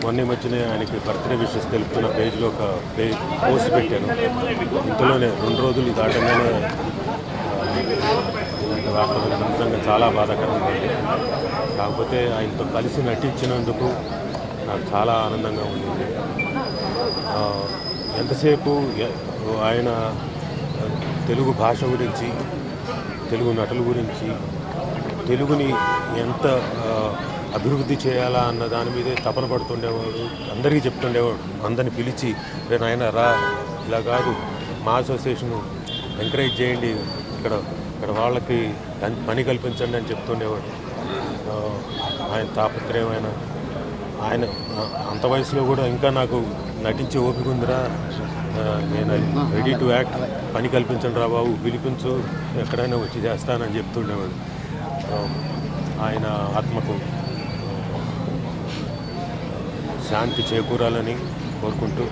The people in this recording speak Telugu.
మొన్న ఈ మధ్యనే ఆయనకి బర్త్డే విషెస్ తెలుపుతున్న పేజ్లో ఒక పోస్ట్ పెట్టాను. ఇంతలోనే 2 రోజులు దాటంగానే ఇలాంటి వార్త వినడం నిజంగా చాలా బాధాకరంగా ఉంది. కాకపోతే ఆయనతో కలిసి నటించినందుకు నాకు చాలా ఆనందంగా ఉండింది. ఆ, ఎంతసేపు ఆయన తెలుగు భాష గురించి, తెలుగు నటుల గురించి, తెలుగుని ఎంత అభివృద్ధి చేయాలా అన్న దాని మీదే తపన పడుతుండేవాడు. అందరికీ చెప్తుండేవాడు, అందరిని పిలిచి రే నాయన రా, ఇలా కాదు, మా అసోసియేషను ఎంకరేజ్ చేయండి, ఇక్కడ ఇక్కడ వాళ్ళకి పని కల్పించండి అని చెప్తుండేవాడు. ఆయన తాపత్రయమైన ఆయన అంత వయసులో కూడా ఇంకా నాకు నటించే ఓపిక ఉందిరా, నేను రెడీ టు యాక్ట్, పని కల్పించండి రా బాబు, పిలిపించు, ఎక్కడైనా వచ్చి చేస్తానని చెప్తుండేవాడు. ఆయన ఆత్మకు శాంతి చేకూరాలని కోరుకుంటూ